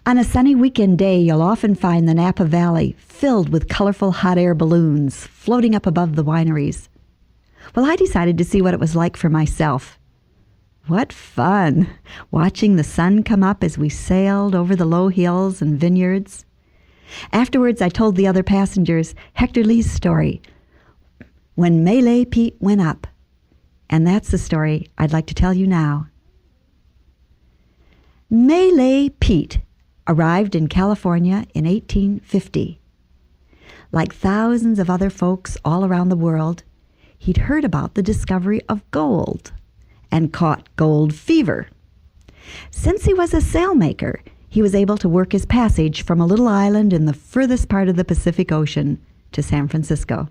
On a sunny weekend day, you'll often find the Napa Valley filled with colorful hot air balloons floating up above the wineries. Well, I decided to see what it was like for myself. What fun, watching the sun come up as we sailed over the low hills and vineyards. Afterwards, I told the other passengers Hector Lee's story, When Malay Pete Went Up. And that's the story I'd like to tell you now. Malay Pete arrived in California in 1850. Like thousands of other folks all around the world, he'd heard about the discovery of gold and caught gold fever. Since he was a sailmaker, he was able to work his passage from a little island in the furthest part of the Pacific Ocean to San Francisco.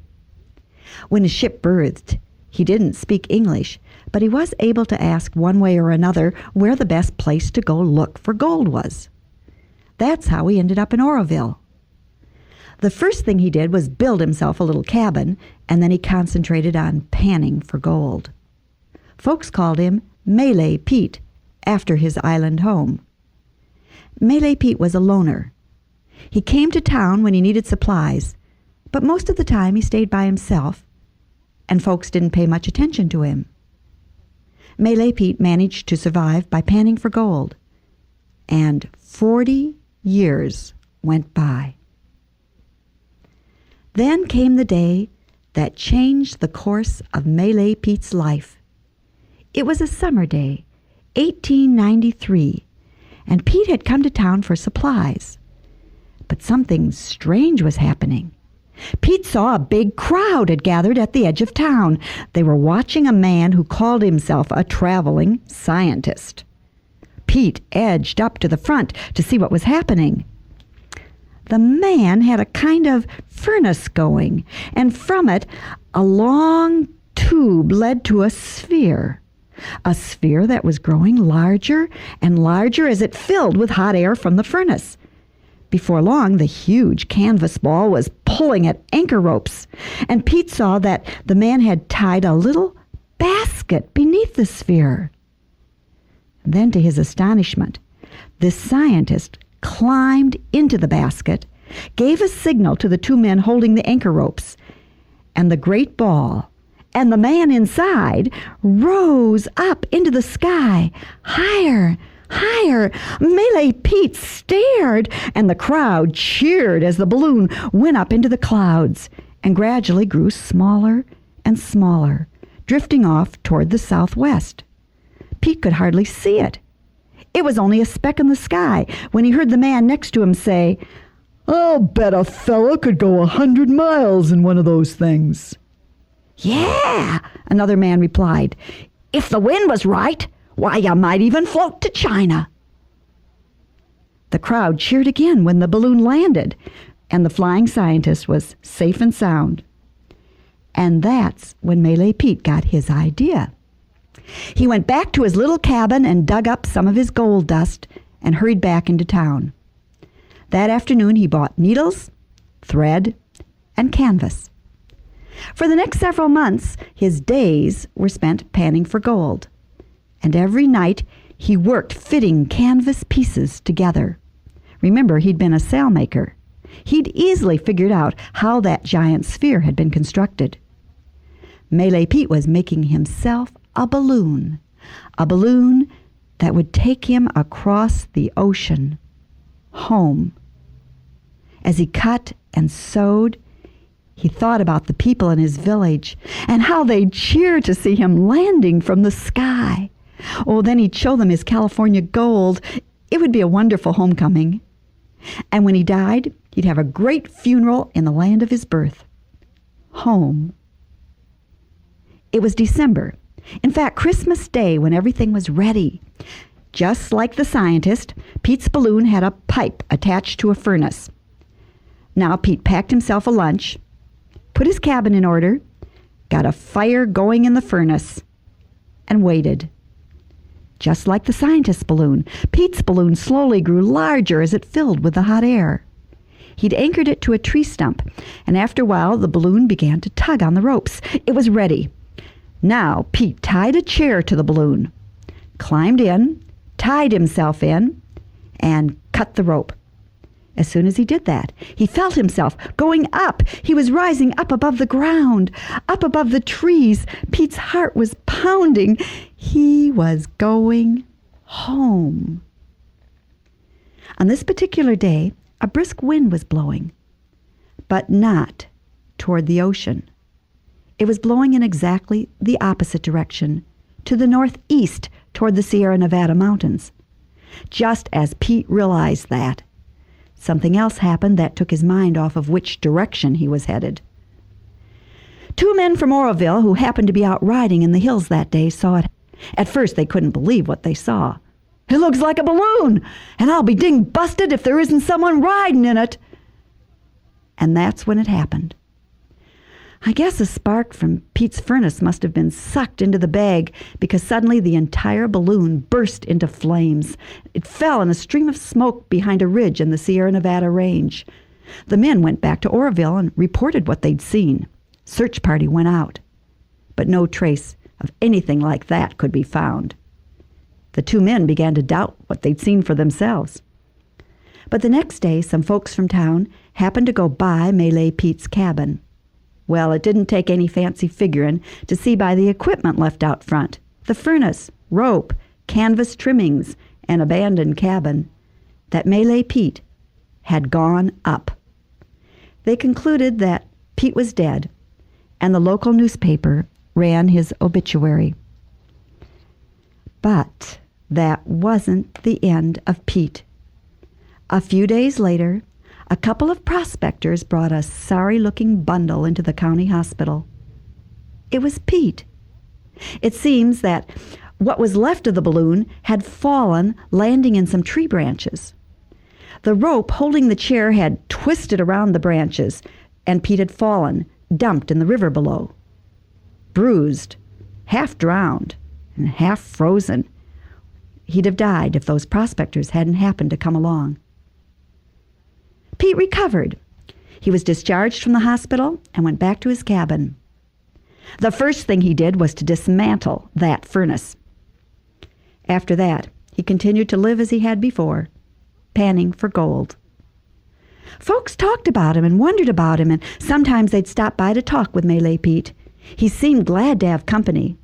When his ship berthed, he didn't speak English, but he was able to ask one way or another where the best place to go look for gold was. That's how he ended up in Oroville. The first thing he did was build himself a little cabin, and then he concentrated on panning for gold. Folks called him Malay Pete, after his island home. Malay Pete was a loner. He came to town when he needed supplies, but most of the time he stayed by himself, and folks didn't pay much attention to him. Malay Pete managed to survive by panning for gold, and 40 years went by. Then came the day that changed the course of Malay Pete's life. It was a summer day, 1893, and Pete had come to town for supplies. But something strange was happening. Pete saw a big crowd had gathered at the edge of town. They were watching a man who called himself a traveling scientist. Pete edged up to the front to see what was happening. The man had a kind of furnace going, and from it a long tube led to a sphere that was growing larger and larger as it filled with hot air from the furnace. Before long, the huge canvas ball was pulling at anchor ropes, and Pete saw that the man had tied a little basket beneath the sphere. Then, to his astonishment, this scientist climbed into the basket, gave a signal to the two men holding the anchor ropes, and the great ball and the man inside rose up into the sky, higher, higher. Malay Pete stared, and the crowd cheered as the balloon went up into the clouds and gradually grew smaller and smaller, drifting off toward the southwest. Pete could hardly see it. It was only a speck in the sky when he heard the man next to him say, "I'll bet a fella could go 100 miles in one of those things." "Yeah," another man replied. "If the wind was right, why, you might even float to China." The crowd cheered again when the balloon landed, and the flying scientist was safe and sound. And that's when Malay Pete got his idea. He went back to his little cabin and dug up some of his gold dust and hurried back into town. That afternoon he bought needles, thread, and canvas. For the next several months, his days were spent panning for gold, and every night he worked fitting canvas pieces together. Remember, he'd been a sailmaker. He'd easily figured out how that giant sphere had been constructed. Malay Pete was making himself a balloon that would take him across the ocean, home. As he cut and sewed, he thought about the people in his village and how they'd cheer to see him landing from the sky. Oh, then he'd show them his California gold. It would be a wonderful homecoming. And when he died, he'd have a great funeral in the land of his birth, home. It was December. In fact, Christmas Day, when everything was ready. Just like the scientist, Pete's balloon had a pipe attached to a furnace. Now Pete packed himself a lunch, put his cabin in order, got a fire going in the furnace, and waited. Just like the scientist's balloon, Pete's balloon slowly grew larger as it filled with the hot air. He'd anchored it to a tree stump, and after a while the balloon began to tug on the ropes. It was ready. Now Pete tied a chair to the balloon, climbed in, tied himself in, and cut the rope. As soon as he did that, he felt himself going up. He was rising up above the ground, up above the trees. Pete's heart was pounding. He was going home. On this particular day, a brisk wind was blowing, but not toward the ocean. It was blowing in exactly the opposite direction, to the northeast toward the Sierra Nevada mountains. Just as Pete realized that, something else happened that took his mind off of which direction he was headed. Two men from Oroville who happened to be out riding in the hills that day saw it. At first they couldn't believe what they saw. "It looks like a balloon, and I'll be ding-busted if there isn't someone riding in it." And that's when it happened. I guess a spark from Pete's furnace must have been sucked into the bag, because suddenly the entire balloon burst into flames. It fell in a stream of smoke behind a ridge in the Sierra Nevada range. The men went back to Oroville and reported what they'd seen. Search party went out, but no trace of anything like that could be found. The two men began to doubt what they'd seen for themselves. But the next day, some folks from town happened to go by Malay Pete's cabin. Well, it didn't take any fancy figuring to see by the equipment left out front, the furnace, rope, canvas trimmings, and abandoned cabin, that Malay Pete had gone up. They concluded that Pete was dead, and the local newspaper ran his obituary. But that wasn't the end of Pete. A few days later, a couple of prospectors brought a sorry-looking bundle into the county hospital. It was Pete. It seems that what was left of the balloon had fallen, landing in some tree branches. The rope holding the chair had twisted around the branches, and Pete had fallen, dumped in the river below. Bruised, half drowned, and half frozen. He'd have died if those prospectors hadn't happened to come along. Pete recovered. He was discharged from the hospital and went back to his cabin. The first thing he did was to dismantle that furnace. After that, he continued to live as he had before, panning for gold. Folks talked about him and wondered about him, and sometimes they'd stop by to talk with Malay Pete. He seemed glad to have company,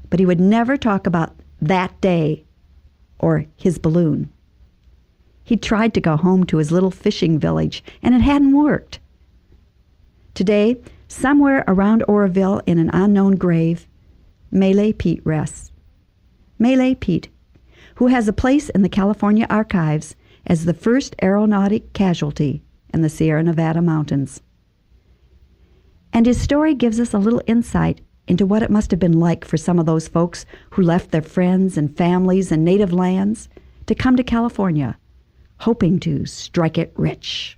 but he would never talk about that day or his balloon. He'd tried to go home to his little fishing village, and it hadn't worked. Today, somewhere around Oroville in an unknown grave, Malay Pete rests. Malay Pete, who has a place in the California archives as the first aeronautic casualty in the Sierra Nevada mountains. And his story gives us a little insight into what it must have been like for some of those folks who left their friends and families and native lands to come to California, hoping to strike it rich.